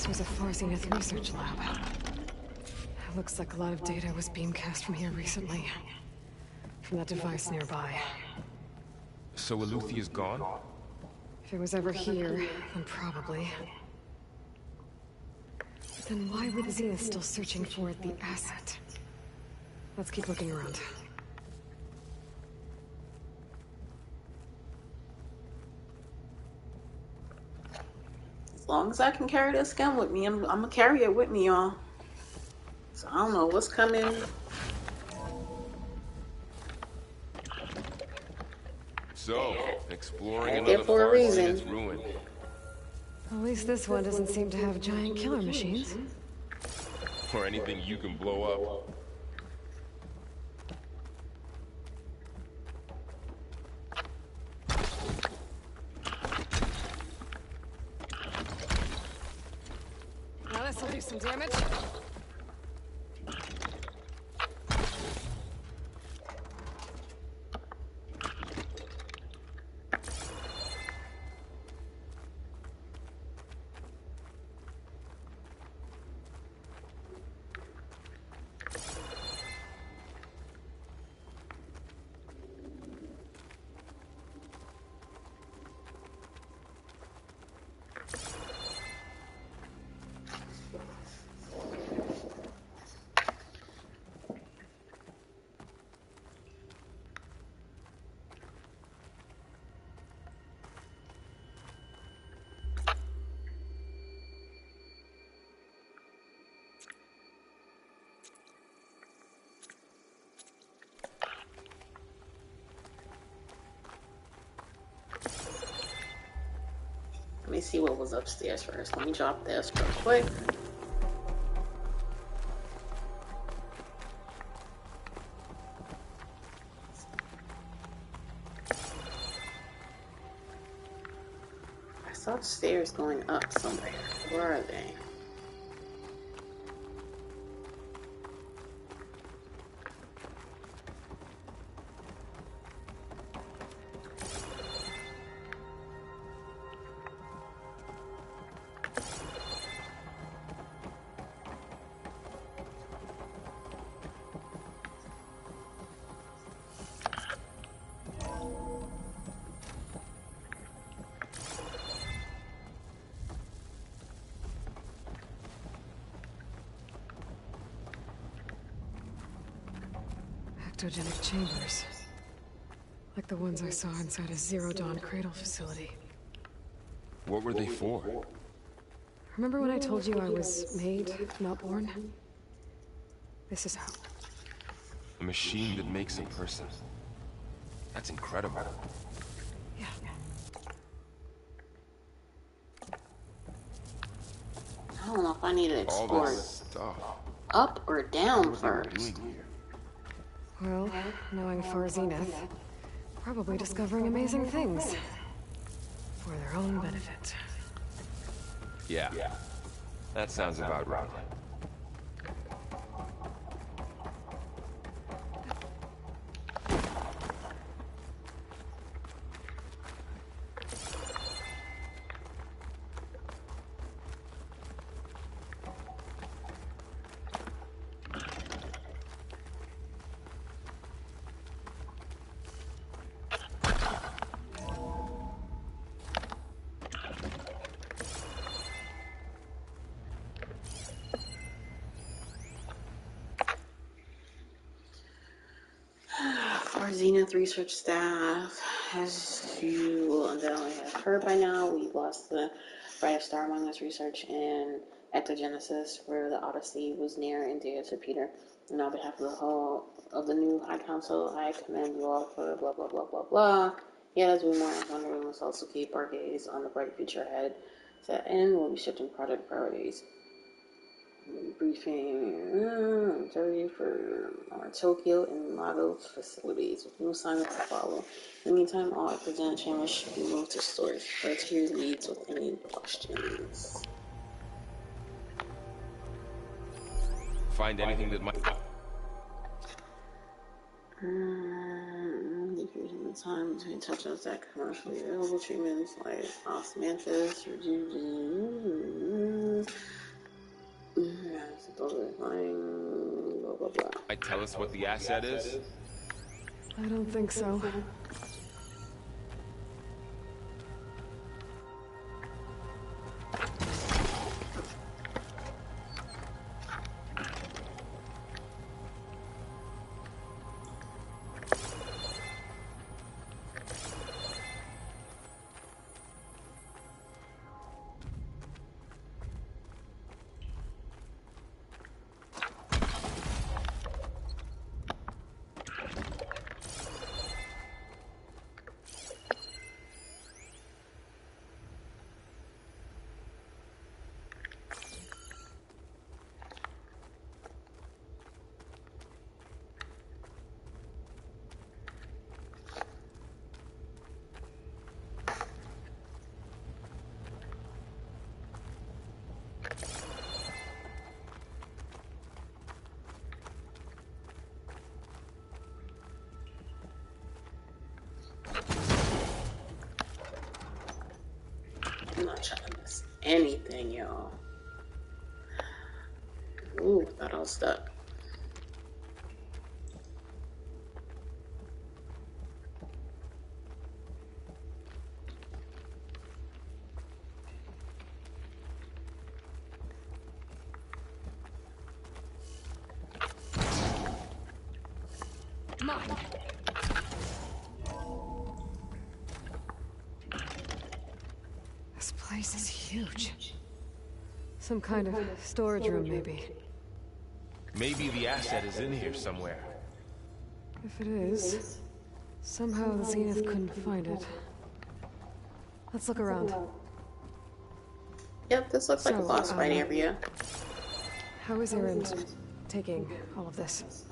This was a Far Zenith research lab. It looks like a lot of data was beamcast from here recently. From that device nearby. So Eleuthea's gone? If it was ever here, then probably. But then why were the Zeniths still searching for the asset? Let's keep looking around. As long as I can carry this gun with me, I'm gonna carry it with me, y'all. So I don't know what's coming. So, exploring Right there another for a Far reason. Zenith's ruin. At least this one doesn't seem to have giant killer machines. Or anything you can blow up. Now this'll do some damage. Let me see what was upstairs first. Let me drop this real quick. I saw stairs going up somewhere. Where are they? Ectogenic chambers. Like the ones I saw inside a Zero Dawn cradle facility. What were they for? Remember when I told you I was made, not born? This is how. A machine that makes a person. That's incredible. Yeah. I don't know if I need to All explore this stuff. up or down What are they first. doing here? Well, knowing Far Zenith, probably discovering amazing things. For their own benefit. Yeah. That sounds about right. Our Zenith research staff, as you will undoubtedly have heard by now, we lost the brightest star among us research in ectogenesis, where the Odyssey was near and dear to Peter. And on behalf of the whole of the new High Council, I commend you all for blah blah blah blah blah. Yet as we mourn our wonder, we must also keep our gaze on the bright future ahead. To that end, we'll be shifting project priorities. Briefing interview for our Tokyo and Lagos facilities with new assignments to follow. In the meantime, all ectogen chambers should be moved to storage. Let's hear leads with any questions. Find anything that might... the time between touch-ups that commercially available treatments like osmanthus or blah blah blah. I tell us what the asset is? I don't think so. I'm not trying to miss anything, y'all. Ooh, thought I was stuck. Mine. This place is huge. Some kind of storage room, maybe. Maybe the asset is in here somewhere. If it is, somehow the Zenith couldn't find it. Let's look around. Yep, this looks like a So, boss fight area. How is Erend taking all of this?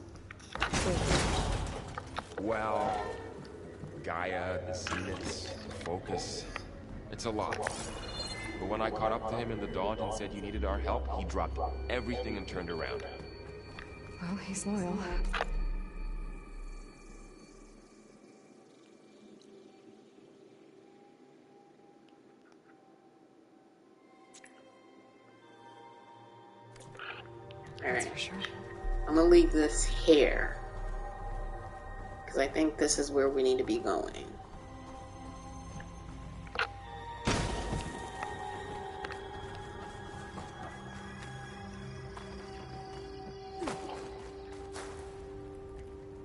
Well, Gaia, the Zeniths, the Focus. It's a lot. But when I caught up to him in the Daunt and said you needed our help, he dropped everything and turned around. Well, he's loyal. That's for sure. I'm gonna leave this here because I think this is where we need to be going.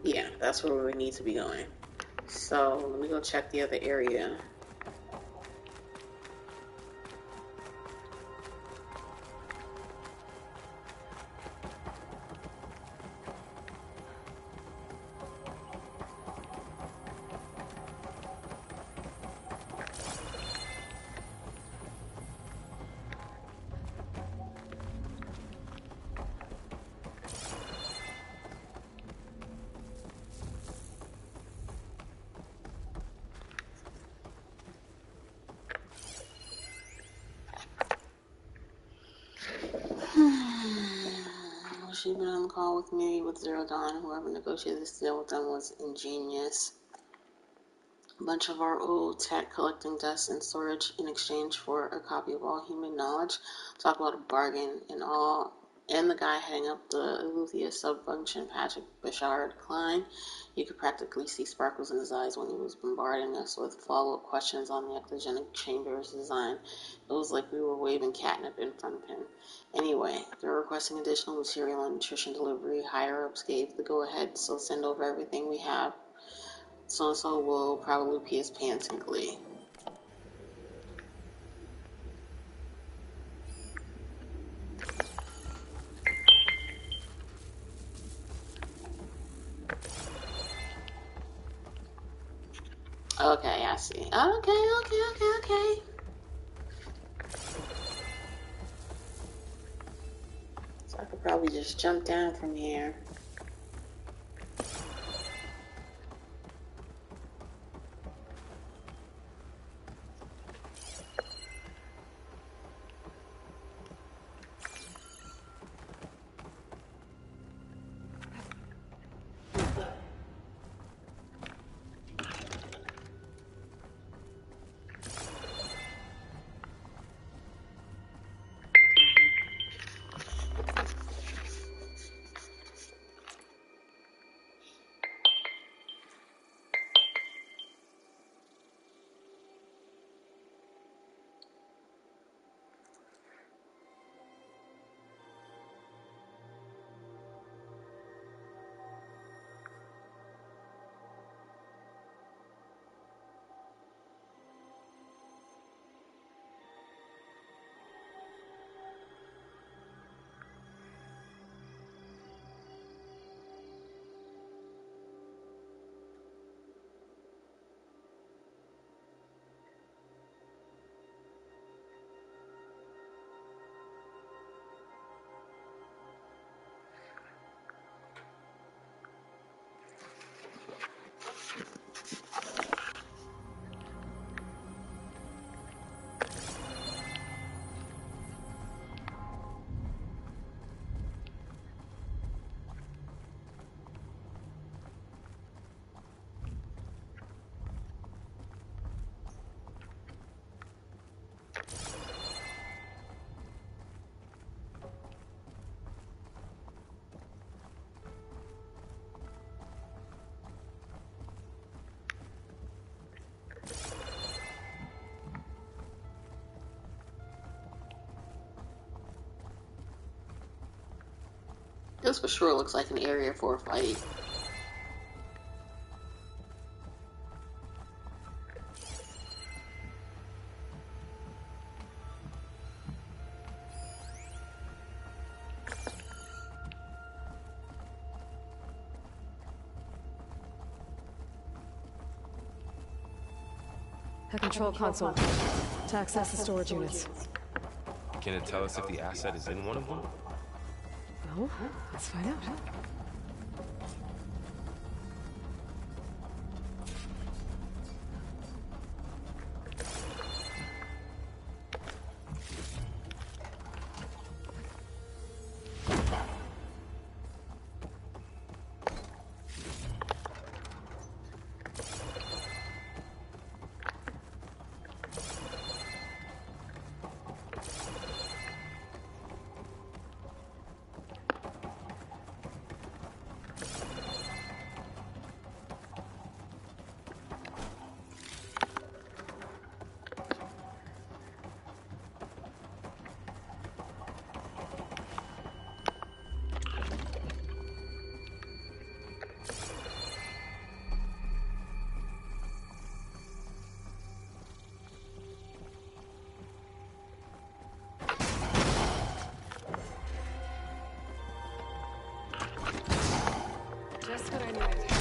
Yeah, that's where we need to be going. So let me go check the other area. She's been on the call with me with Zero Dawn. Whoever negotiated this deal with them was ingenious. A bunch of our old tech collecting dust and storage in exchange for a copy of all human knowledge. Talk about a bargain and all. And the guy heading up the Eleuthia sub-function, Patrick Bashard Klein, you could practically see sparkles in his eyes when he was bombarding us with follow-up questions on the ectogenic chamber's design. It was like we were waving catnip in front of him. Anyway, they're requesting additional material and nutrition delivery. Higher-ups gave the go-ahead, so send over everything we have. So-and-so will probably pee his pants in glee. Okay, I see. Okay. So I could probably just jump down from here. This for sure looks like an Area 4 fight. A control console. To access the storage units. Can it tell us if the asset is in one of them? Well, let's find out. Just what I needed.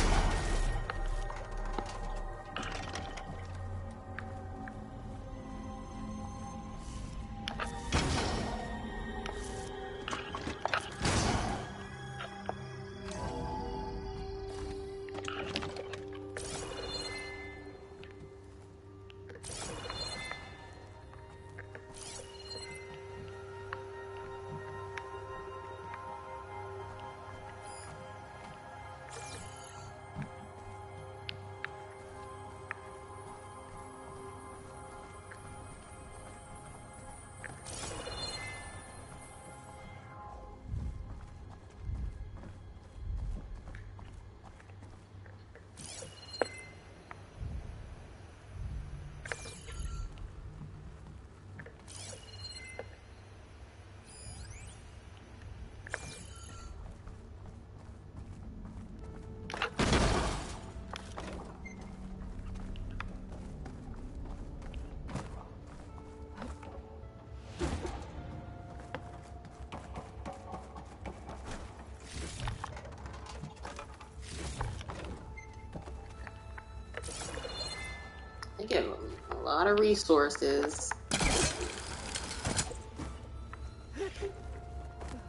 They get a lot of resources.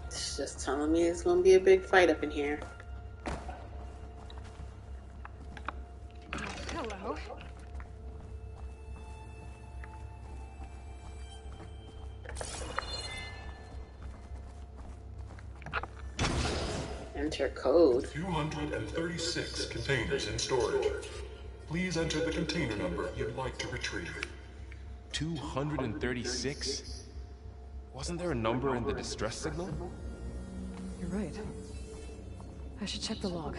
It's just telling me it's gonna be a big fight up in here. Hello. Enter code. 236 containers in storage. Please enter the container number you'd like to retrieve. 236? Wasn't there a number in the distress signal? You're right. I should check the log.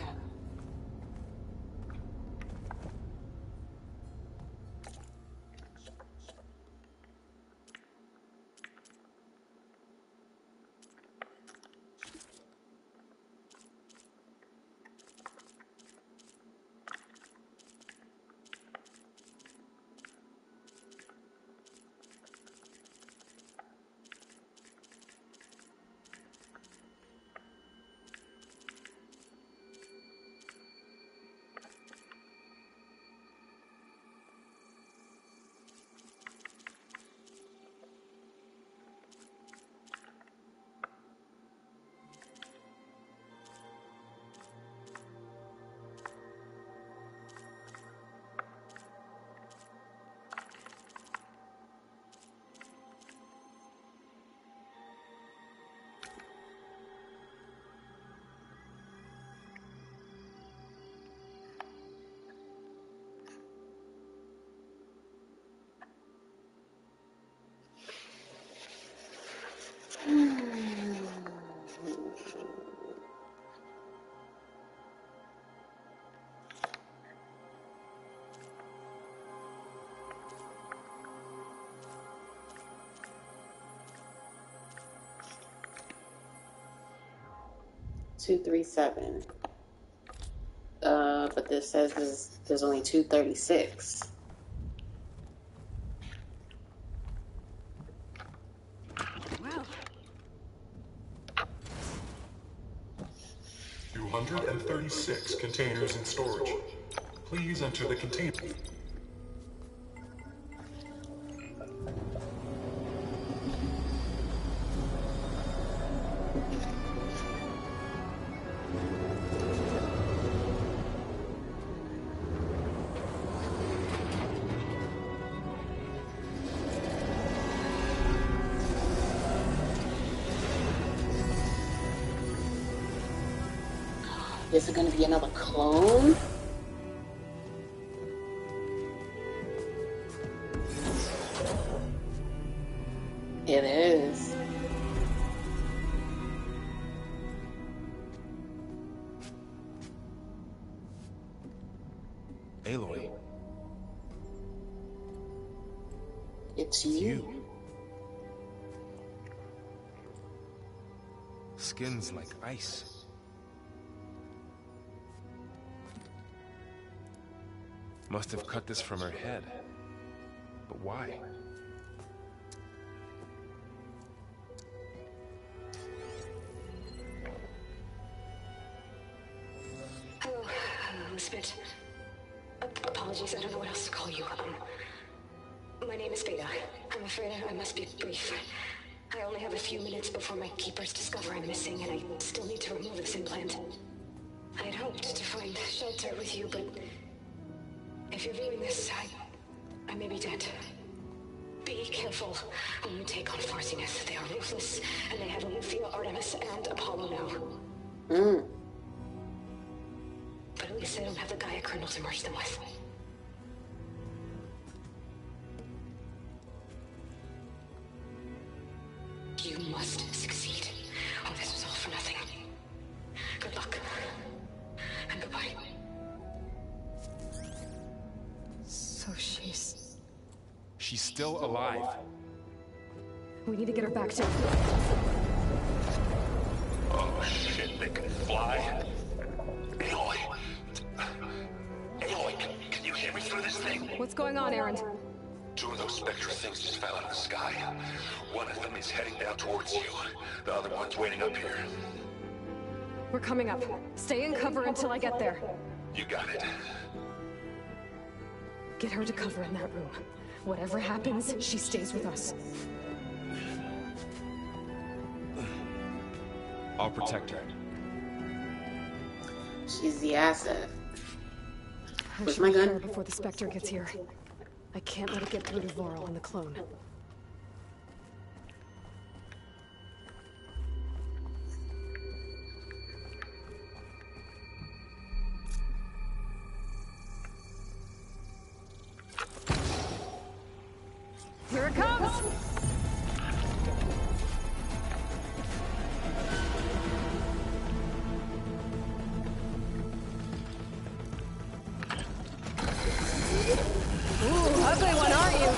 237. But this says there's only 236. Wow. 236 containers in storage. Please enter the container. Is it going to be another clone? It is. Aloy, It's you. Skin's like ice. Must have cut this from her head. But why? Hello, Spit. Apologies, I don't know what else to call you. My name is Beta. I'm afraid I must be brief. I only have a few minutes before my keepers discover I'm missing, and I still need to remove this implant. I had hoped to find shelter with you, but if you're viewing this, I may be dead. Be careful when you take on Farsiness. They are ruthless, and they have Alethea, Artemis, and Apollo now. But at least they don't have the Gaia kernel to merge them with. You must succeed, or this was all for nothing. Good luck. And goodbye. So She's still alive. we need to get her back to... Oh shit, they can fly? Aloy! Aloy, can you hear me through this thing? What's going on, Aaron? Two of those spectral things just fell out of the sky. One of them is heading down towards you. The other one's waiting up here. We're coming up. Stay in cover until I get there. You got it. Get her to cover in that room. Whatever happens, she stays with us. I'll protect her. She's the asset. I Where's should my prepare gun? before the Spectre gets here. I can't let it get through to Varl and the clone. Here it comes! Ooh, ugly one, aren't you?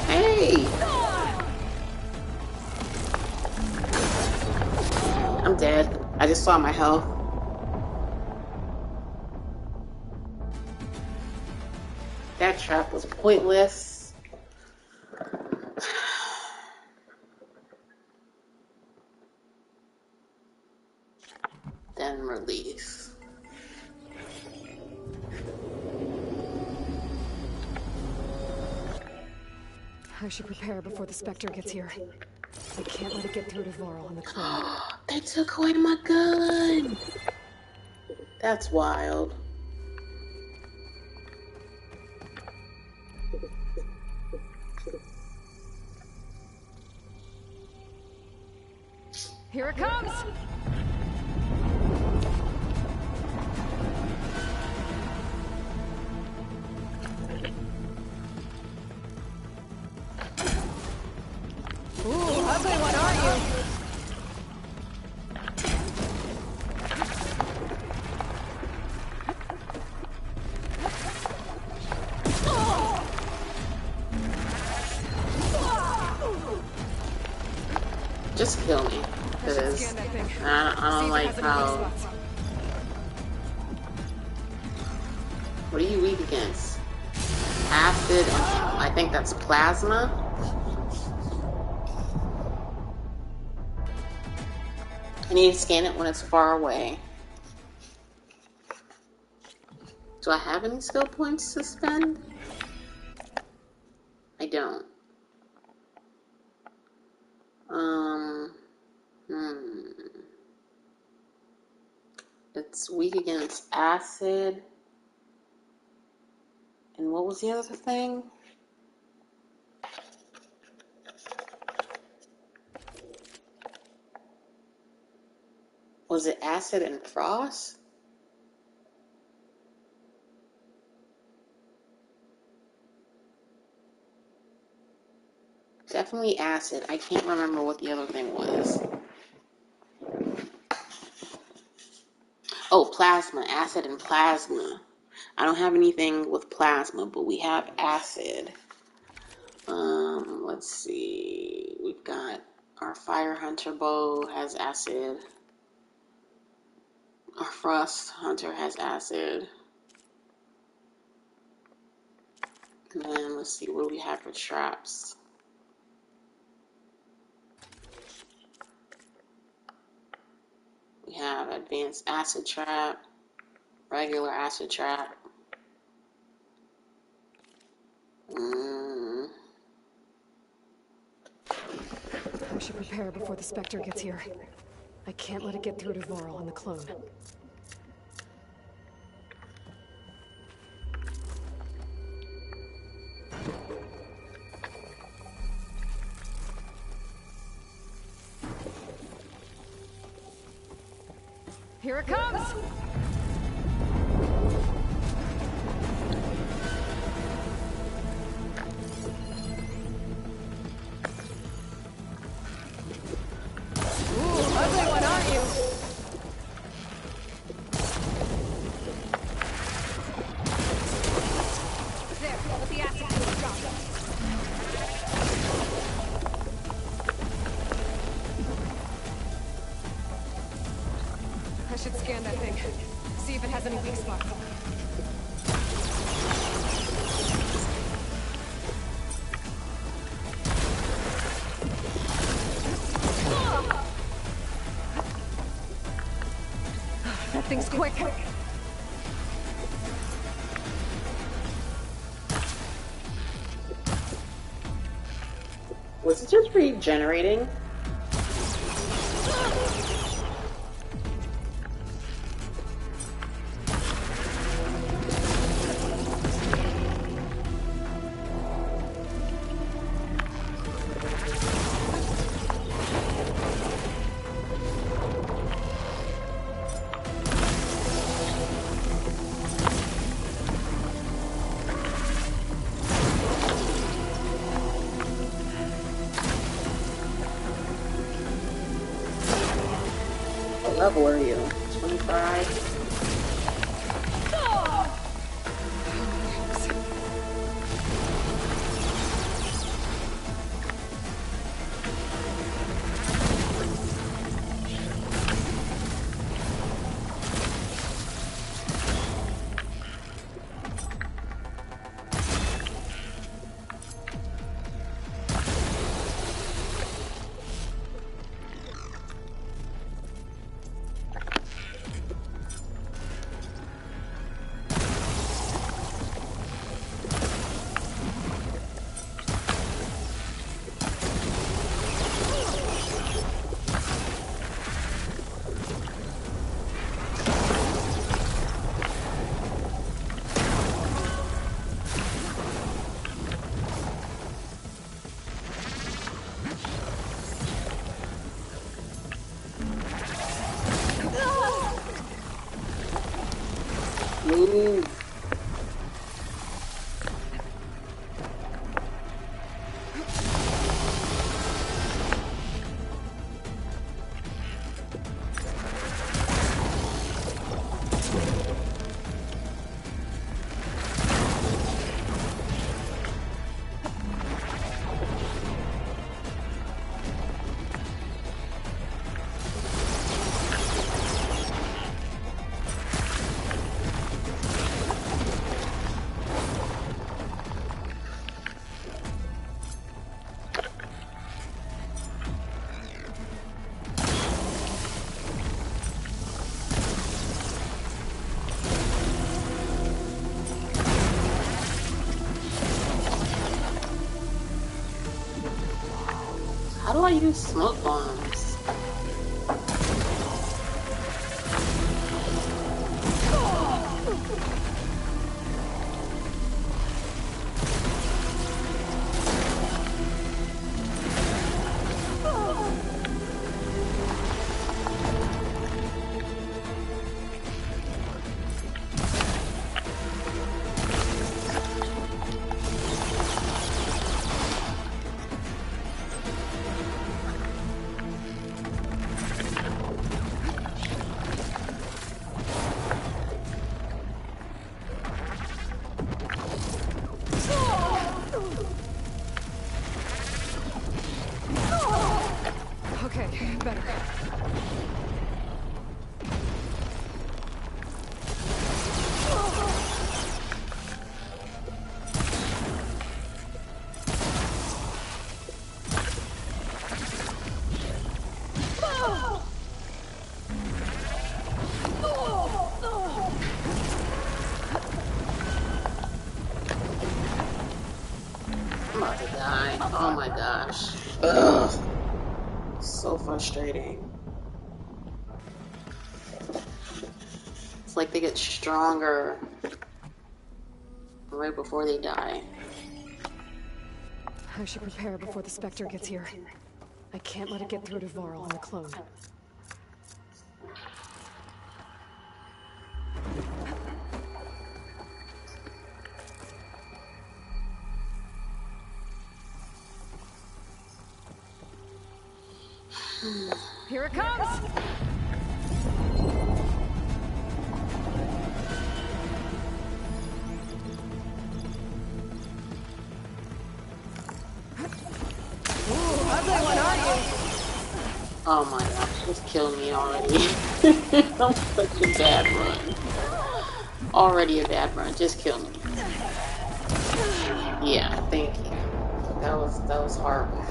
Hey! I'm dead. I just saw my health. That trap was pointless. Then release. I should prepare before the Spectre gets here. I can't let it get through to Varl and the clone. They took away my gun. That's wild. Here it comes! Ooh, ugly one, aren't you? just kill me. Because I don't like how... What are you weak against? Acid and I think that's plasma. I need to scan it when it's far away. Do I have any skill points to spend? I don't. It's weak against acid. And what was the other thing? Was it acid and frost? Definitely acid. I can't remember what the other thing was. Oh, plasma. Acid and plasma. I don't have anything with plasma, but we have acid. Let's see. We've got our fire hunter bow has acid. Our frost hunter has acid. And then let's see what we have for traps. We have advanced acid trap, regular acid trap. I should prepare before the Spectre gets here. I can't let it get through to Varl and the clone. Here it comes! Ugly one, aren't you? There, let the acid do its job. I should scan that thing. See if it has any weak spots. That thing's quick. Was it just regenerating? What level are you? 25? Move. I use smoke bombs? Okay, better. I'm about to die. Oh my gosh. Ugh. So frustrating. It's like they get stronger right before they die. I should prepare before the Spectre gets here. I can't let it get through to Varl and the clone. Here it comes! Ooh, ugly one, aren't you? Oh my gosh, just killed me already. I'm such a bad run. Already a bad run, just kill me. Yeah, thank you. That was horrible.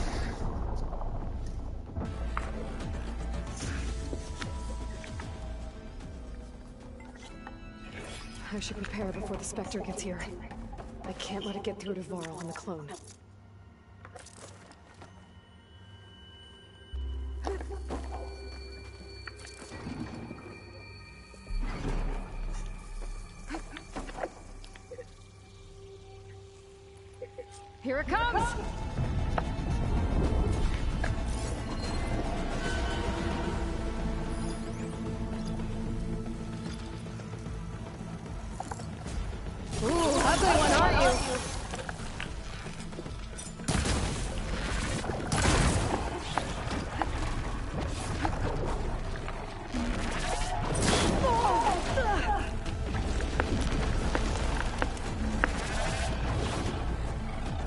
I should prepare before the Spectre gets here. I can't let it get through to Varl and the clone. Here it comes! Ooh, ugly one, aren't you?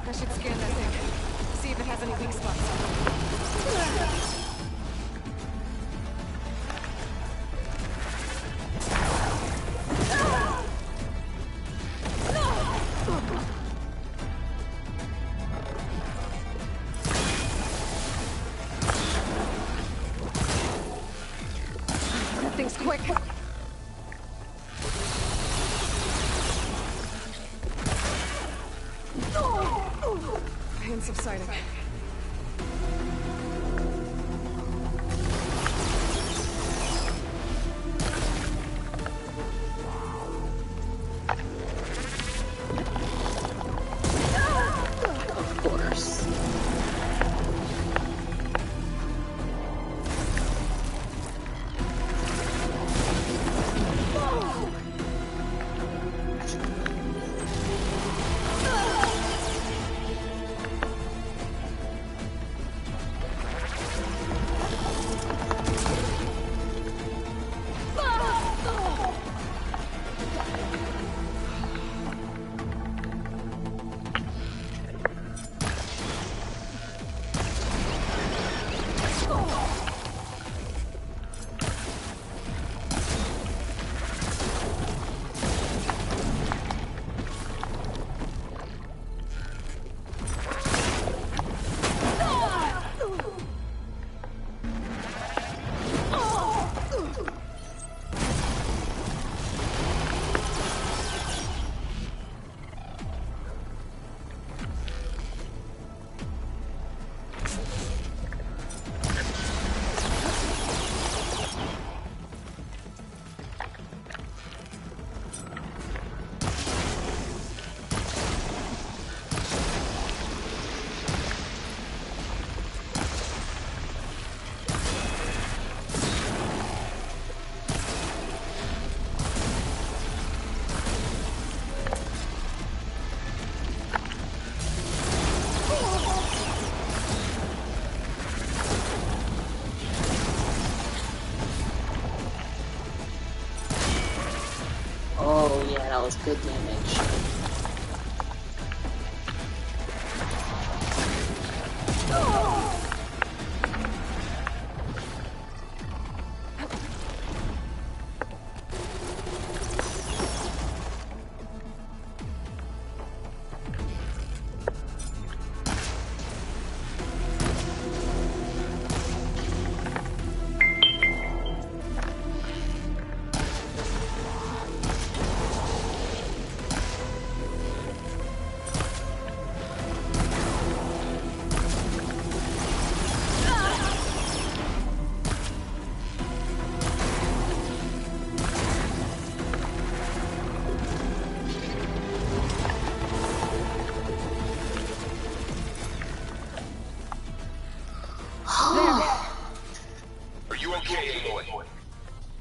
I should scan that thing. See if it has any weak spots. That thing's quick. Pain subsiding. Of course. was good damage.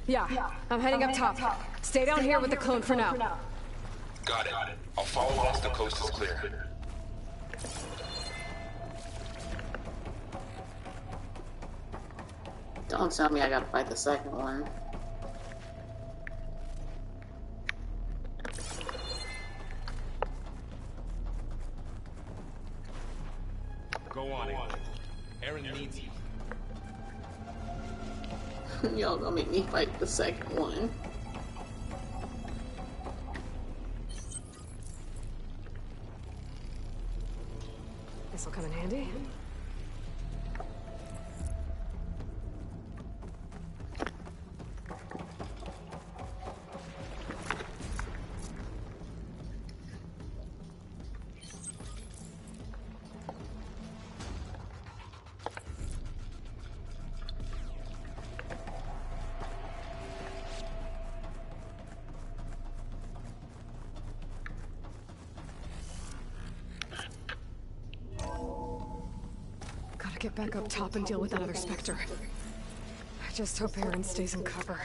Yeah, I'm heading up top. Stay down here with the clone for now. Got it. I'll follow once the coast is clear. Don't tell me I gotta fight the second one. Go on, Aaron needs you. Y'all gonna make me fight the second one. This'll come in handy. Get back up top and deal with that other Spectre. I just hope Aaron stays in cover.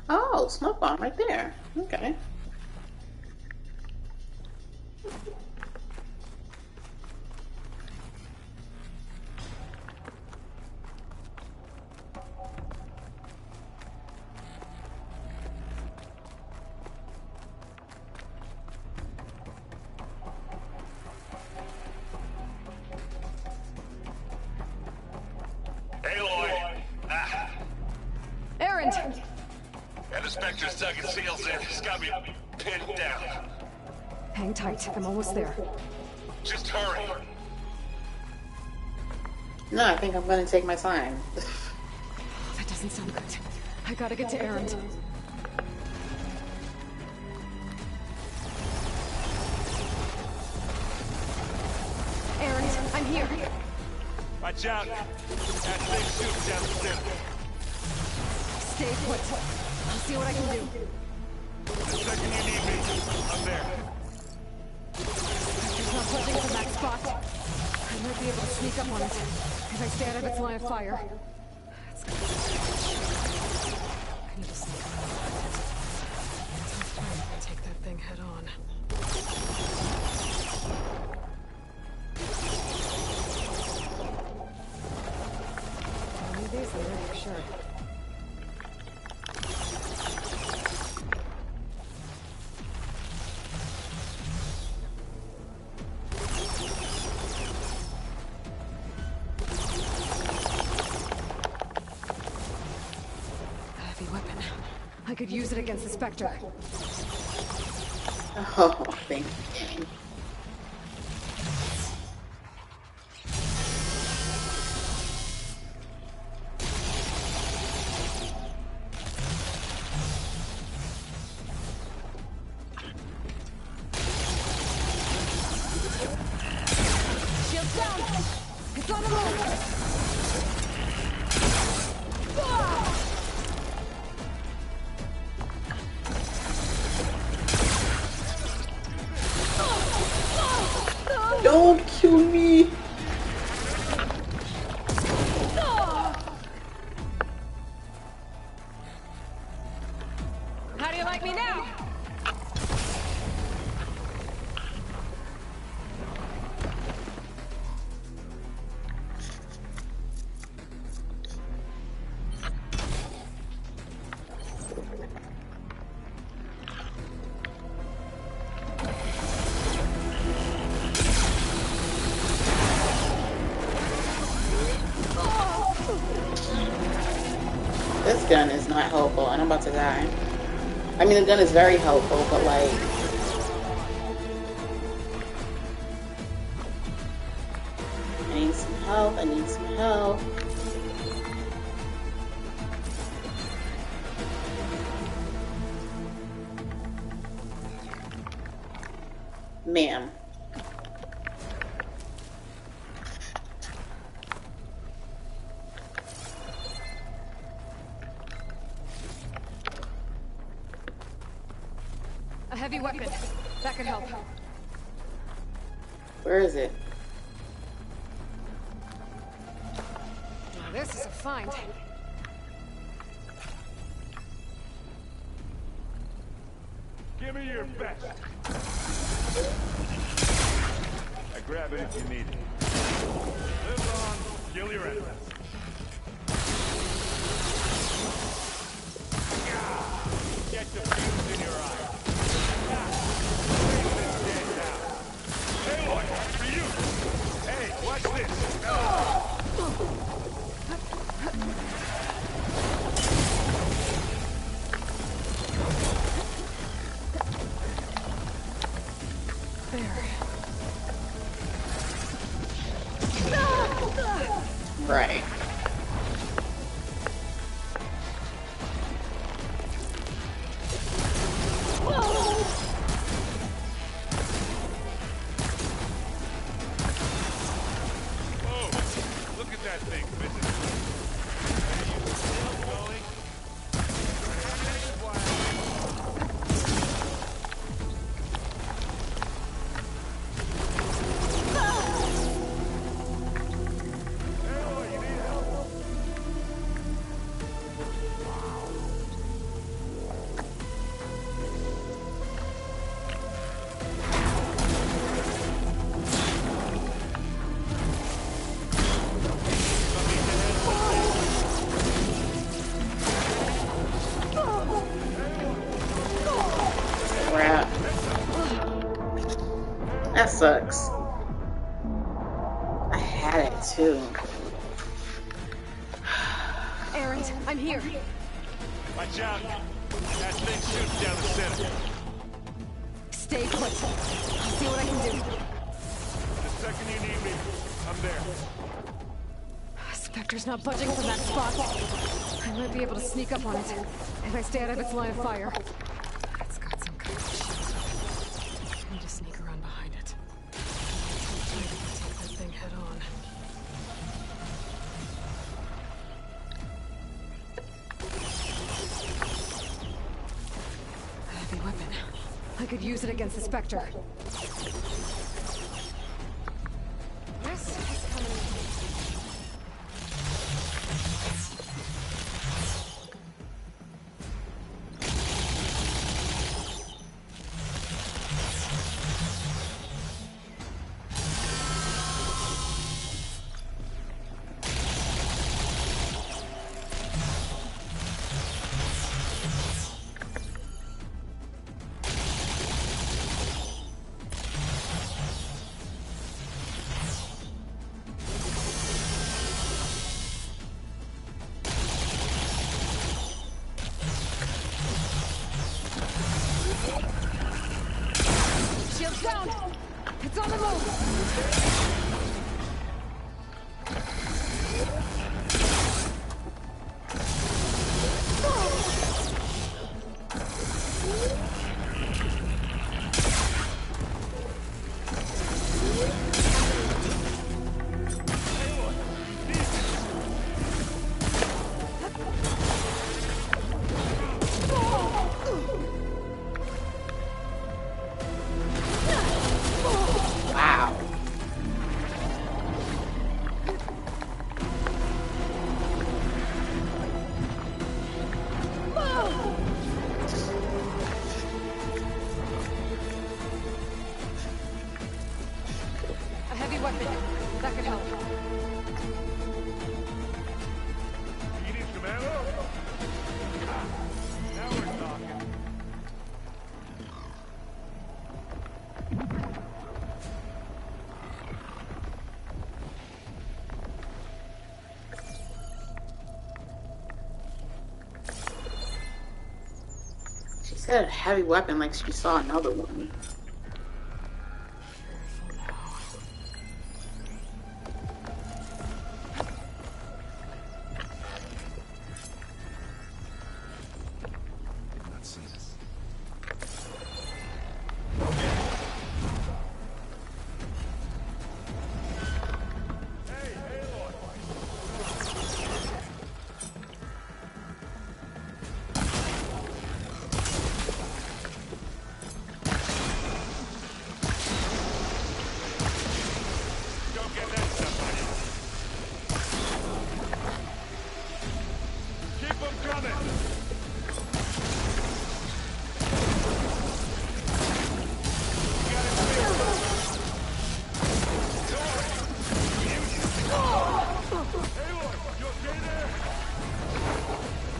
Oh, smoke bomb right there. Okay. Aaron! And the Spectre's dug its heels in. It's got me pinned down. Hang tight, I'm almost there. Just hurry. No, I think I'm gonna take my time. That doesn't sound good. I gotta get to Aaron. Aaron, I'm here. Watch out! That thing shoots down the center. Stay put. I'll see what I can do. The second you need me, I'm there. It's not budging from that spot. I might be able to sneak up on it if I stay out of its line of fire. It's gonna be... I need to sneak around. Tough time to take that thing head on. I'll need these later for sure. I could use it against the Spectre. Oh, thank you. Shield down! It's on the move! Don't kill me! How do you like me now? gun is not helpful, and I'm about to die. I mean, the gun is very helpful, but like... I need some help, I need some help. Ma'am. A heavy weapon. That could help. Where is it? Now this is a find. Give me your best. I grab it if you need it. Live long, kill your enemies. Get the fuse in your eye. Hey, look, for you. Hey, watch this. Right. Oh, look at that thing, Mrs. Are you still going? Crap. That sucks. I had it too. Aaron, I'm here. Watch out. That thing shoots down the center. Stay put. I'll see what I can do. The second you need me, I'm there. Spectre's not budging from that spot. I might be able to sneak up on it if I stay out of its line of fire. It's got some kind of shield. I need to sneak around behind it. Try to take that thing head on. A heavy weapon. I could use it against the Spectre. This is coming. said a heavy weapon like she saw another one. Not seen us.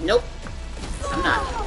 Nope, I'm not.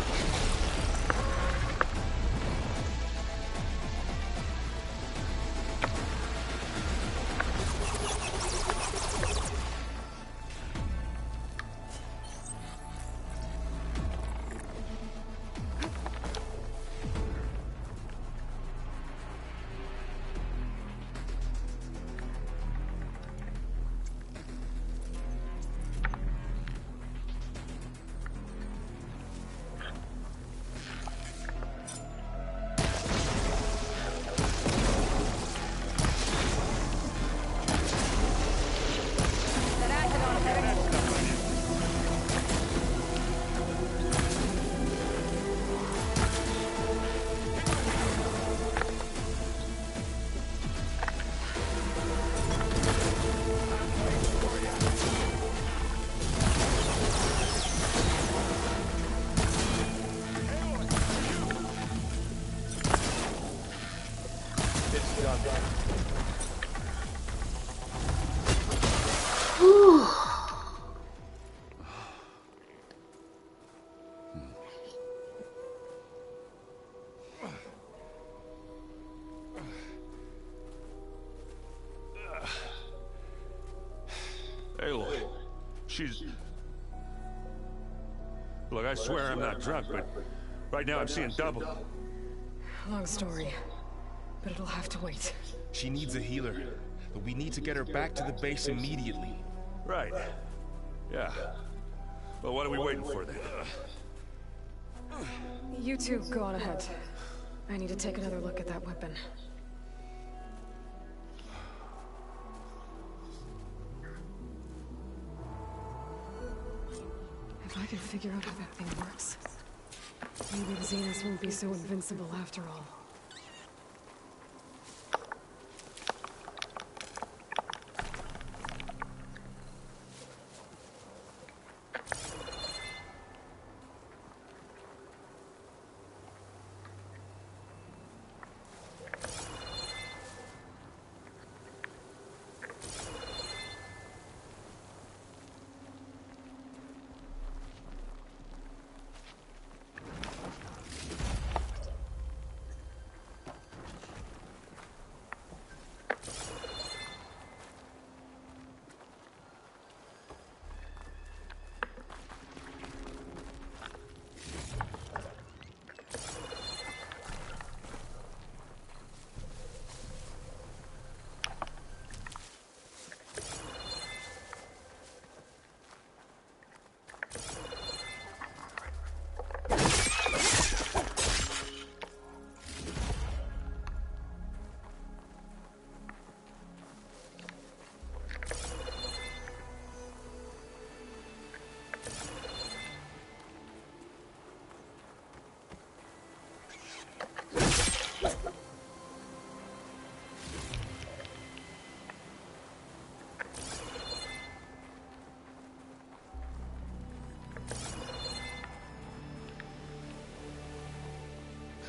Aloy, she's... Look, I swear I'm not drunk, but right now I'm seeing double. Long story, but it'll have to wait. She needs a healer, but we need to get her back to the base immediately. Right. Yeah. Well, what are we waiting for then? You two go on ahead. I need to take another look at that weapon. If I can figure out how that thing works, maybe the Zeniths won't be so invincible after all.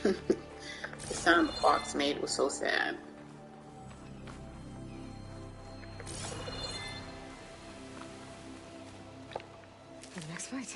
The sound the fox made was so sad. The next fight?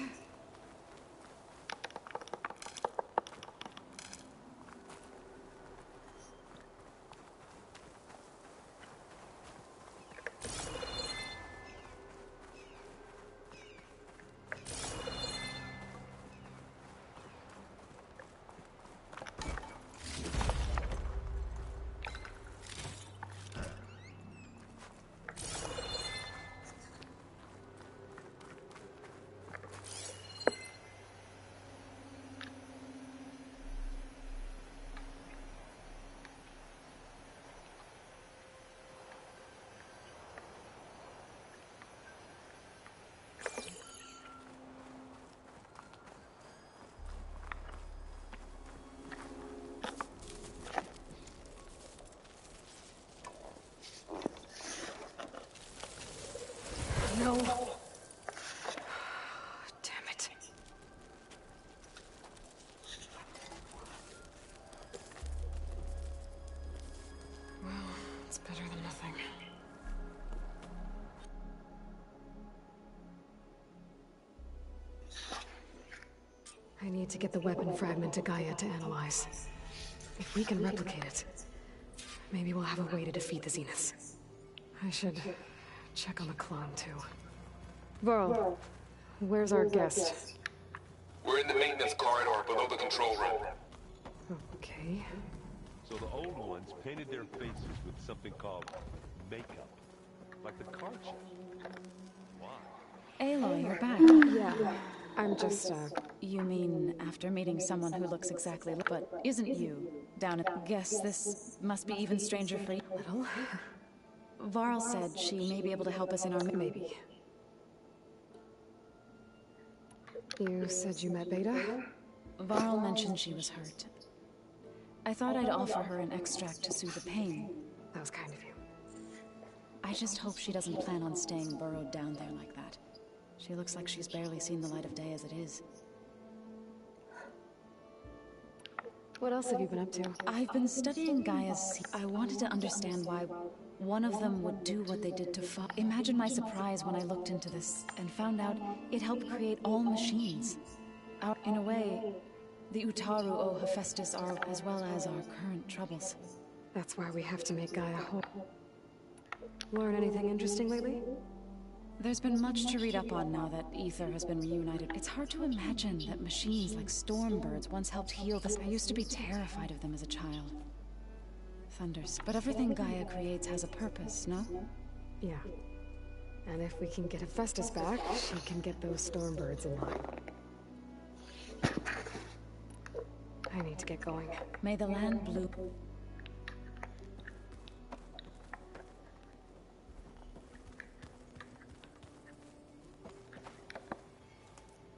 I need to get the weapon fragment to Gaia to analyze. If we can replicate it, maybe we'll have a way to defeat the Zeniths. I should check on the clone, too. Varl, where's our guest? We're in the maintenance corridor below the control room. Okay. So the old ones painted their faces with something called makeup. Like the card check. Why? Aloy, you're back. Yeah, I'm just, You mean after meeting someone who looks exactly but isn't you down at... Guess this must be even stranger for you. little. Varl said she may be able to help us in our... Maybe. You said you met Beta? Varl mentioned she was hurt. I thought I'd offer her an extract to soothe the pain. That was kind of you. I just hope she doesn't plan on staying burrowed down there like that. She looks like she's barely seen the light of day as it is. What else have you been up to? I've been studying Gaia's... I wanted to understand why one of them would do what they did to Fa. Imagine my surprise when I looked into this and found out it helped create all machines. In a way, the Utaru owe Hephaestus are as well as our current troubles. That's why we have to make Gaia whole. Learn anything interesting lately? There's been much to read up on now that Ether has been reunited. It's hard to imagine that machines like Stormbirds once helped heal this. I used to be terrified of them as a child. Thunders. But everything Gaia creates has a purpose, no? Yeah. And if we can get Hephaestus back, she can get those Stormbirds in line. I need to get going. May the land blue...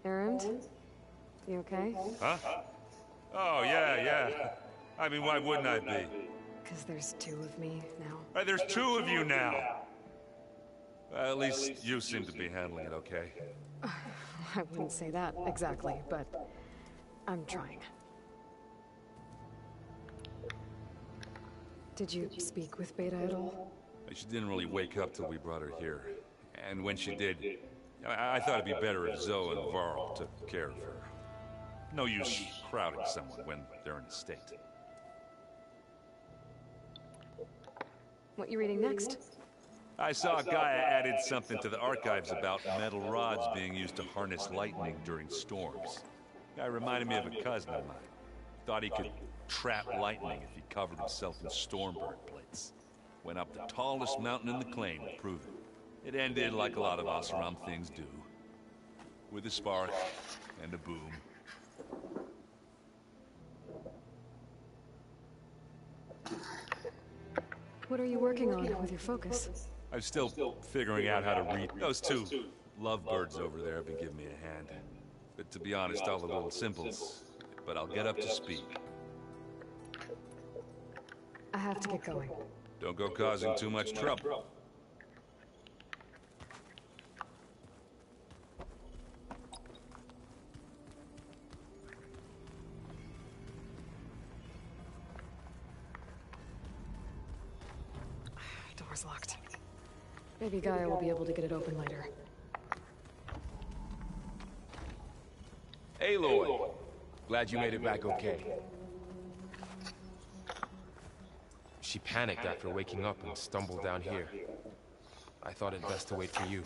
Errand? You okay? Huh? Oh, yeah. I mean, why wouldn't I be? Because there's two of me now. There's two of you now. Well, at least you seem to be handling it okay. I wouldn't say that exactly, but I'm trying. Did you speak with Beta at all? She didn't really wake up till we brought her here. And when she did, I thought it'd be better if Zoe and Varl took care of her. No use crowding someone when they're in a state. What you reading next? I saw Gaia added something to the archives about metal rods being used to harness lightning during storms. Guy reminded me of a cousin of mine. Thought he could trap lightning if he covered himself in Stormbird plates. Went up the tallest mountain in the claim to prove it. It ended like a lot of Oseram things do. With a spark and a boom. What are you working on with your focus? I'm still figuring out how to read. Those two lovebirds over there have been giving me a hand. But to be honest, all the little symbols. But I'll get up to speed. I have to get going. Don't go causing too much trouble. Door's locked. Maybe Gaia will be able to get it open later. Aloy! Glad you made it back okay. She panicked after waking up and stumbled down here. I thought it best to wait for you.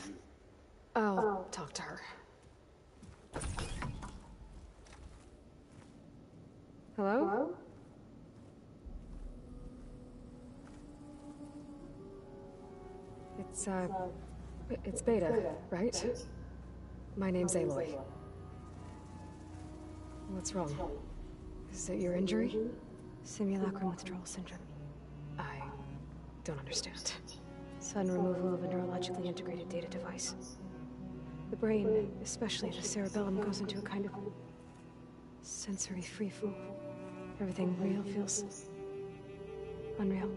I'll talk to her. Hello? It's Beta, right? My name's Aloy. What's wrong? Is it your injury? Simulacrum withdrawal syndrome. I don't understand. Sudden removal of a neurologically integrated data device. The brain, especially the cerebellum, goes into a kind of sensory freefall. Everything real feels unreal.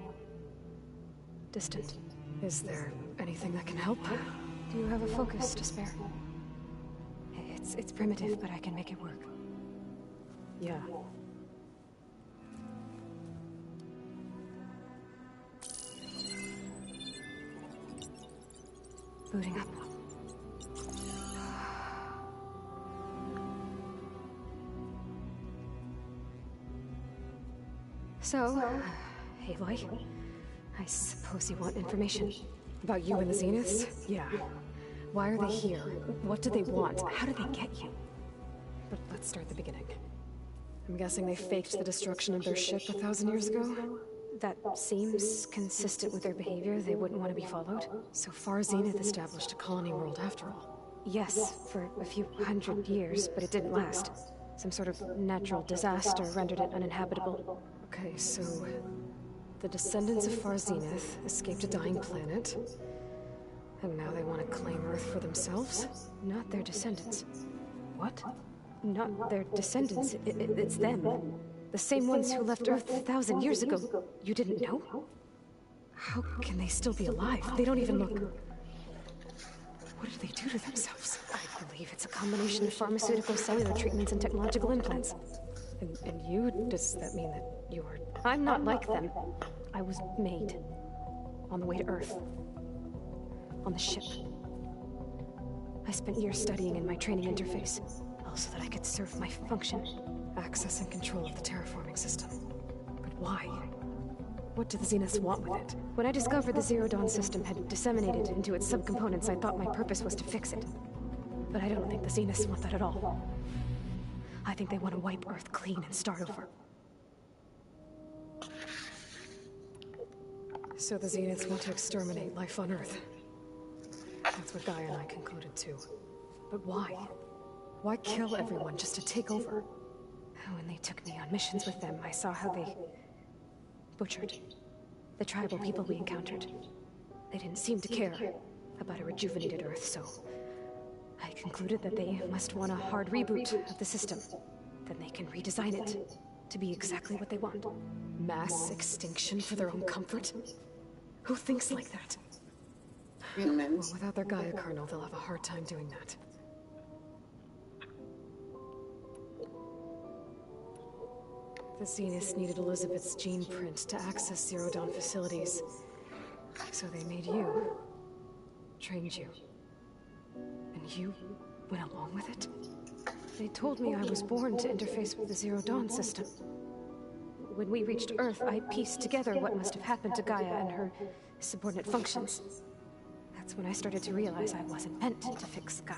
Distant. Is there anything that can help? Do you have a focus to spare? It's primitive, but I can make it work. Yeah. Booting up. So, Aloy, I suppose you want information. About you and the Zeniths? Yeah. Why are they here? What do they want? How did they get you? But let's start at the beginning. I'm guessing they faked the destruction of their ship 1,000 years ago? That seems consistent with their behavior. They wouldn't want to be followed. So far, Zenith established a colony world after all. Yes, for a few hundred years, but it didn't last. Some sort of natural disaster rendered it uninhabitable. Okay, so the descendants of Far Zenith escaped a dying planet, and now they want to claim Earth for themselves? Not their descendants. What? Not their descendants. It's them. The same ones who left Earth 1,000 years ago. You didn't know? How can they still be alive? They don't even look... What did they do to themselves? I believe it's a combination of pharmaceutical, cellular treatments, and technological implants. And you? Does that mean that you are... I'm not like them. I was made. On the way to Earth. On the ship. I spent years studying in my training interface. All so that I could serve my function. Access and control of the terraforming system. But why? What do the Zeniths want with it? When I discovered the Zero Dawn system had disseminated into its subcomponents, I thought my purpose was to fix it. But I don't think the Zeniths want that at all. I think they want to wipe Earth clean and start over. So the Zeniths want to exterminate life on Earth. That's what Gaia and I concluded too. But why? Why kill everyone just to take over? When they took me on missions with them, I saw how they butchered the tribal people we encountered. They didn't seem to care about a rejuvenated Earth, so I concluded that they must want a hard reboot of the system. Then they can redesign it to be exactly what they want. Mass extinction for their own comfort? Who thinks like that? Humans. Well, without their Gaia kernel, they'll have a hard time doing that. The Zeniths needed Elizabeth's gene print to access Zero Dawn facilities. So they made you. Trained you. And you went along with it? They told me I was born to interface with the Zero Dawn system. When we reached Earth, I pieced together what must have happened to Gaia and her subordinate functions. That's when I started to realize I wasn't meant to fix Gaia.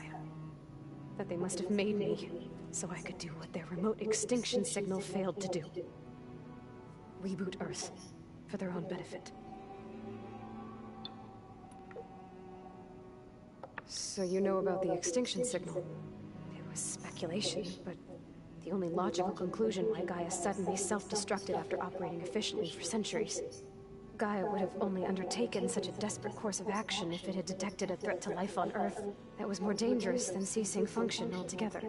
That they must have made me so I could do what their remote extinction signal failed to do. Reboot Earth for their own benefit. So you know about the extinction signal? It was speculation, but the only logical conclusion why Gaia suddenly self-destructed after operating efficiently for centuries. Gaia would have only undertaken such a desperate course of action if it had detected a threat to life on Earth that was more dangerous than ceasing function altogether.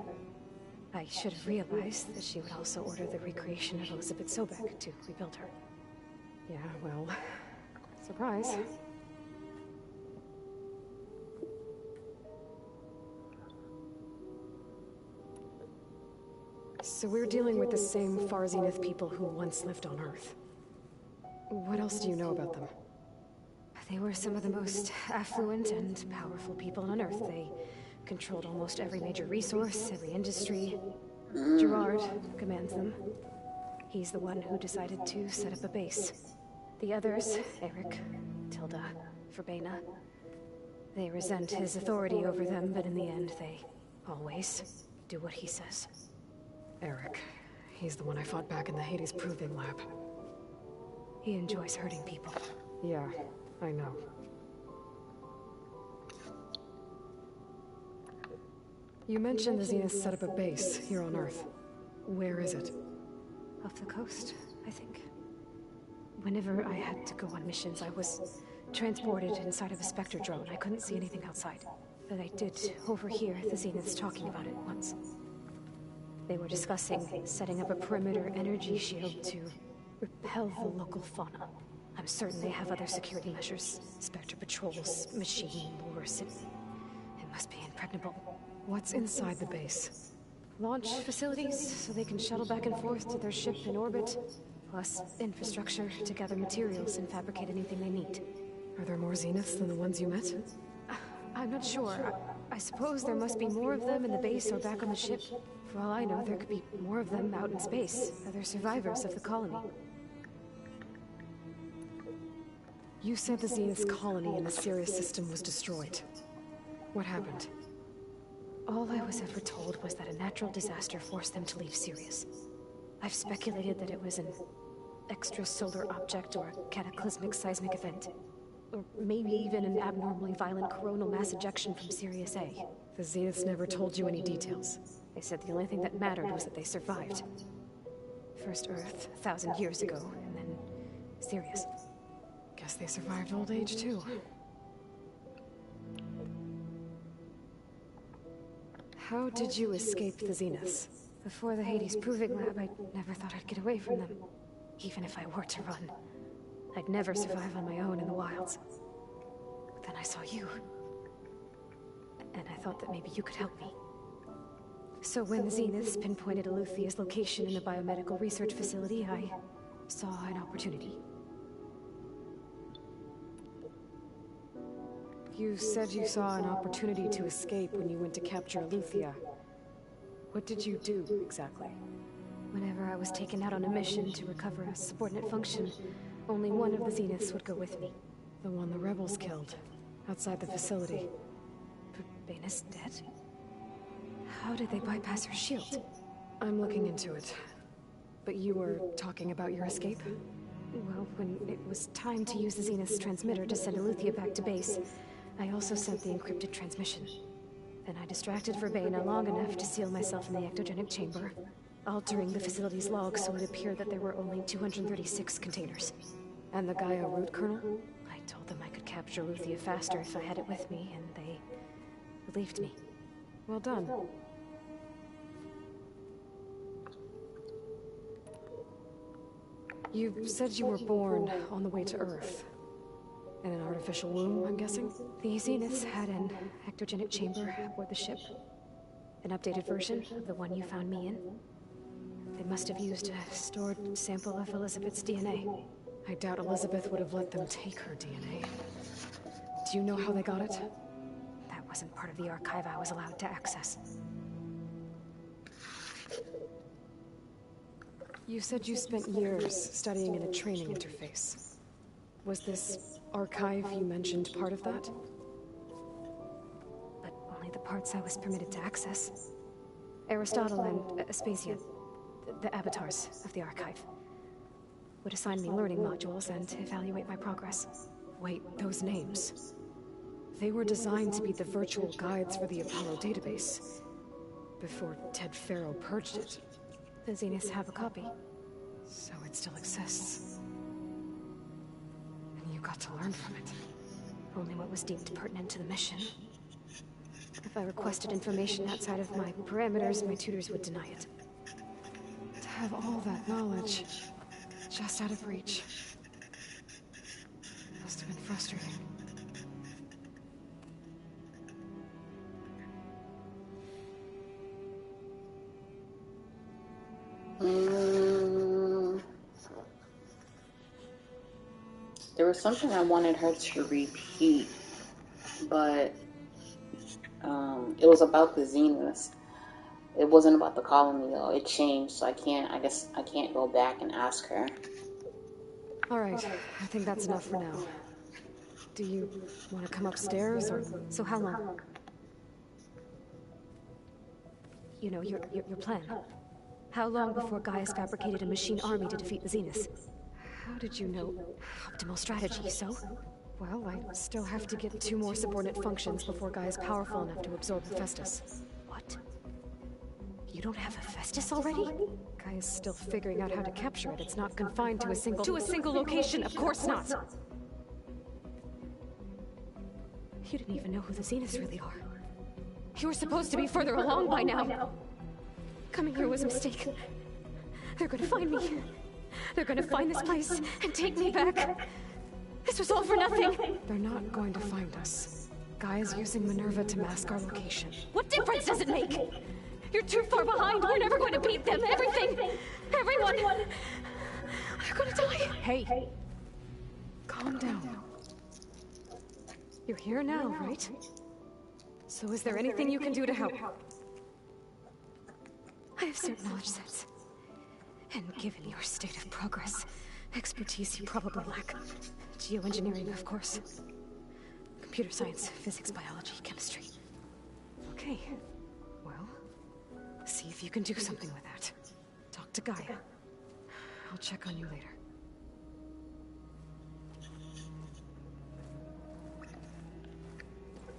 I should have realized that she would also order the recreation of Elizabeth Sobek to rebuild her. Yeah, well, surprise. So we're dealing with the same Far Zenith people who once lived on Earth. What else do you know about them? They were some of the most affluent and powerful people on Earth. They controlled almost every major resource, every industry. Gerard commands them. He's the one who decided to set up a base. The others, Eric, Tilda, Verbena, they resent his authority over them, but in the end, they always do what he says. Eric. He's the one I fought back in the Hades Proving Lab. He enjoys hurting people. Yeah, I know. You mentioned the Zeniths set up a base here on Earth. Where is it? Off the coast, I think. Whenever I had to go on missions, I was transported inside of a Spectre drone. I couldn't see anything outside. But I did overhear the Zeniths talking about it once. They were discussing setting up a perimeter energy shield to repel the local fauna. I'm certain they have other security measures. Spectre patrols, machine lures. It must be impregnable. What's inside the base? Launch facilities, so they can shuttle back and forth to their ship in orbit. Plus infrastructure to gather materials and fabricate anything they need. Are there more Zeniths than the ones you met? I'm not sure. I suppose there must be more of them in the base or back on the ship. For all I know, there could be more of them out in space. Other survivors of the colony. You said the Zenith's colony in the Sirius system was destroyed. What happened? All I was ever told was that a natural disaster forced them to leave Sirius. I've speculated that it was an extrasolar object or a cataclysmic seismic event. Or maybe even an abnormally violent coronal mass ejection from Sirius A. The Zeniths never told you any details. They said the only thing that mattered was that they survived. First Earth, 1,000 years ago, and then Sirius. Guess they survived old age, too. How did you escape the Zeniths? Before the Hades Proving Lab, I never thought I'd get away from them. Even if I were to run. I'd never survive on my own in the wilds. But then I saw you. And I thought that maybe you could help me. So when the Zeniths pinpointed Eluthia's location in the biomedical research facility, I saw an opportunity. You said you saw an opportunity to escape when you went to capture Eluthia. What did you do, exactly? Whenever I was taken out on a mission to recover a subordinate function, only one of the Zeniths would go with me. The one the rebels killed, outside the facility. But Baina's dead? How did they bypass her shield? I'm looking into it. But you were talking about your escape? Well, when it was time to use the Zenith's transmitter to send Eluthia back to base, I also sent the encrypted transmission. Then I distracted Verbaina long enough to seal myself in the ectogenic chamber, altering the facility's log so it appeared that there were only 236 containers. And the Gaia root kernel? I told them I could capture Eluthia faster if I had it with me, and they believed me. Well done. You said you were born on the way to Earth. In an artificial womb, I'm guessing? The Zeniths had an ectogenic chamber aboard the ship. An updated version of the one you found me in. They must have used a stored sample of Elizabeth's DNA. I doubt Elizabeth would have let them take her DNA. Do you know how they got it? That wasn't part of the archive I was allowed to access. You said you spent years studying in a training interface. Was this archive you mentioned part of that? But only the parts I was permitted to access. Aristotle and Aspasia, the avatars of the archive, would assign me learning modules and evaluate my progress. Wait, those names. They were designed to be the virtual guides for the Apollo database. Before Ted Faro purged it. The Zeniths have a copy. So it still exists. And you got to learn from it. Only what was deemed pertinent to the mission. If I requested information outside of my parameters, my tutors would deny it. To have all that knowledge, just out of reach. Must have been frustrating. There was something I wanted her to repeat, but it was about the Zeniths. It wasn't about the colony though. It changed, so I guess I can't go back and ask her. Alright, I think that's enough for now. Do you want to come upstairs, or... So how long? You know, your plan. How long before Gaius fabricated a machine army to defeat the Zeniths? How did you know? Optimal strategy, so? Well, I still have to get 2 more subordinate functions before Gaia's powerful enough to absorb Hephaestus. What? You don't have Hephaestus already? Gaia's still figuring out how to capture it. It's not confined to a single... To a single location, of course not! You didn't even know who the Zeniths really are. You were supposed to be further along by now. Coming here was a mistake. They're gonna find me. They're gonna find this place and take me back. This was all for nothing. They're not going to find us. Gaia's using Minerva to mask our location. What difference does it make? You're too far behind. We're never going to beat them. Everything. Everyone. They're gonna die. Hey. Calm down. You're here now, right? So is there anything you can do to help? I have certain knowledge sets. And given your state of progress, Expertise you probably lack. Geoengineering, of course. Computer science, physics, biology, chemistry. Okay. Well, see if you can do something with that. Talk to Gaia. I'll check on you later.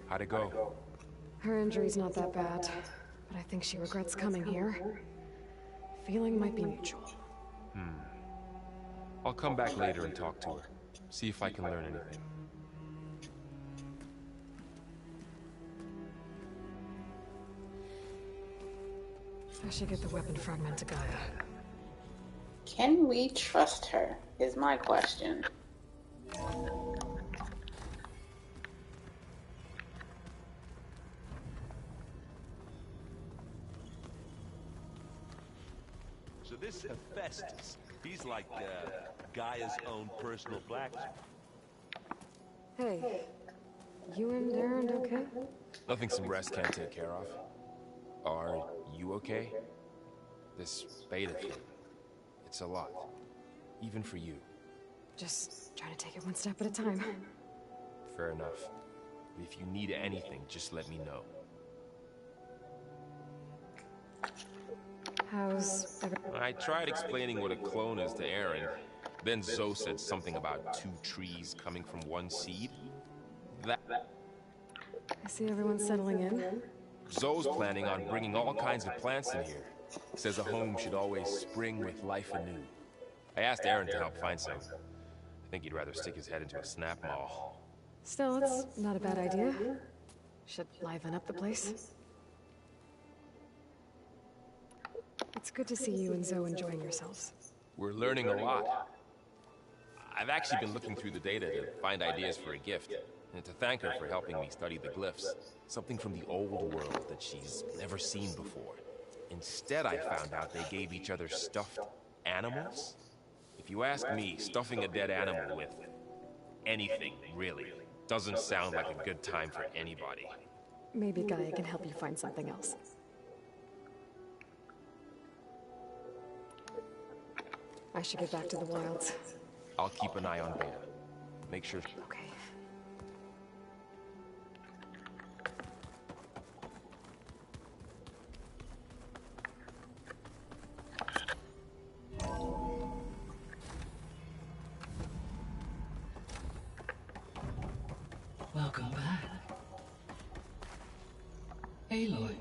How'd it go? Her injury's not that bad, but I think she regrets coming here. Feeling might be mutual. I'll come back later and talk to her. See if I can learn anything. I should get the weapon fragment to Gaia. Can we trust her, is my question. So this Hephaestus, he's like Gaia's own personal blacksmith. Hey, you and Aaron okay? Nothing some rest can't take care of. Are you okay? This beta thing, it's a lot. Even for you. Just trying to take it one step at a time. Fair enough. If you need anything, just let me know. How's I tried explaining what a clone is to Aaron. Then Zoe said something about 2 trees coming from 1 seed. That... I see everyone settling in. Zoe's planning on bringing all kinds of plants in here. Says a home should always spring with life anew. I asked Aaron to help find some. I think he'd rather stick his head into a snap mall. Still, it's not a bad idea. Should liven up the place. It's good to see you and Zoe enjoying yourselves. We're learning a lot. I've actually been looking through the data to find ideas for a gift, and to thank her for helping me study the glyphs. Something from the old world that she's never seen before. Instead, I found out they gave each other stuffed animals. If you ask me, stuffing a dead animal with anything, really, doesn't sound like a good time for anybody. Maybe Gaia can help you find something else. I should get back to the wilds. I'll keep an eye on Beta. Make sure... Okay. Welcome back. Aloy,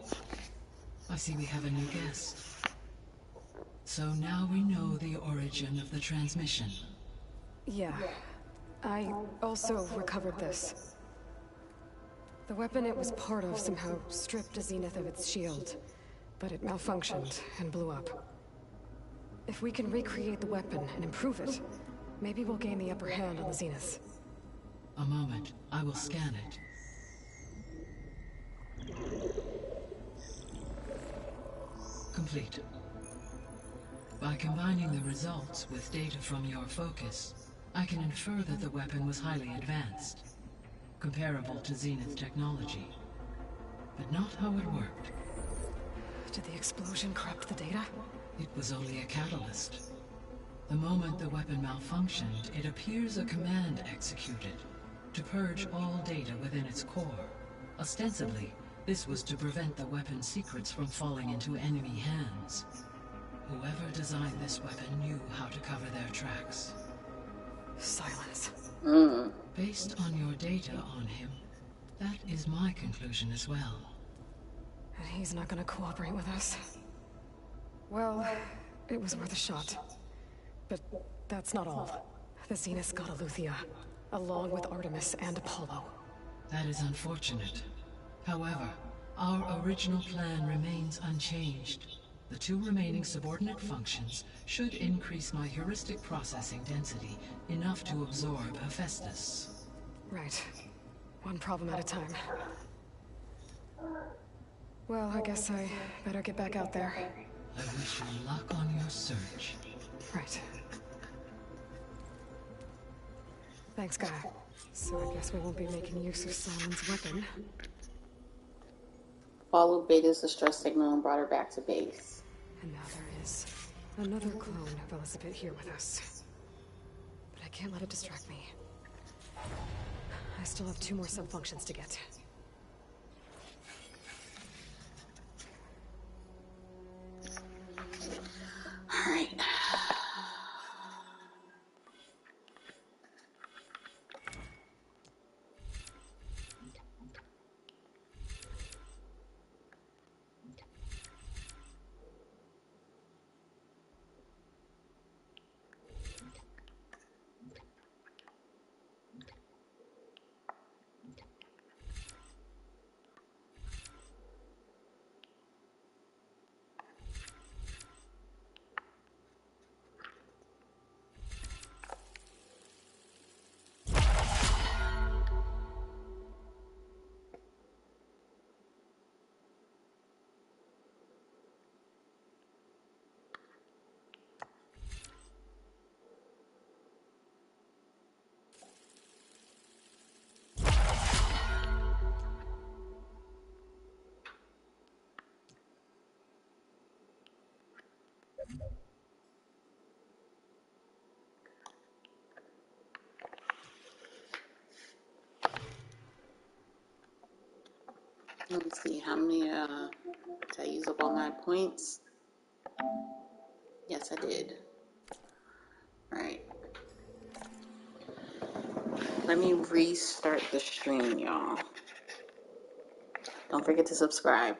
I see we have a new guest. So now we know the origin of the transmission. Yeah. I also recovered this. The weapon it was part of somehow stripped Zenith of its shield, but it malfunctioned and blew up. If we can recreate the weapon and improve it, maybe we'll gain the upper hand on the Zeniths. A moment, I will scan it. Complete. By combining the results with data from your focus, I can infer that the weapon was highly advanced, comparable to Zenith technology, but not how it worked. Did the explosion corrupt the data? It was only a catalyst. The moment the weapon malfunctioned, it appears a command executed to purge all data within its core. Ostensibly, this was to prevent the weapon's secrets from falling into enemy hands. Whoever designed this weapon knew how to cover their tracks. Silence. Based on your data on him, that is my conclusion as well. And he's not gonna cooperate with us. Well, it was worth a shot. But that's not all. The Zeniths got Aletheia, along with Artemis and Apollo. That is unfortunate. However, our original plan remains unchanged. The 2 remaining subordinate functions should increase my heuristic processing density enough to absorb Hephaestus. Right. One problem at a time. Well, I guess I better get back out there. I wish you luck on your search. Right. Thanks, Guy. So I guess we won't be making use of Simon's weapon. Followed Beta's distress signal and brought her back to base. And now there is another clone of Elizabeth here with us. can't let it distract me. I still have 2 more subfunctions to get. Alright. Let's see, how many, did I use up all my points? Yes, I did. Alright. Let me restart the stream, y'all. Don't forget to subscribe.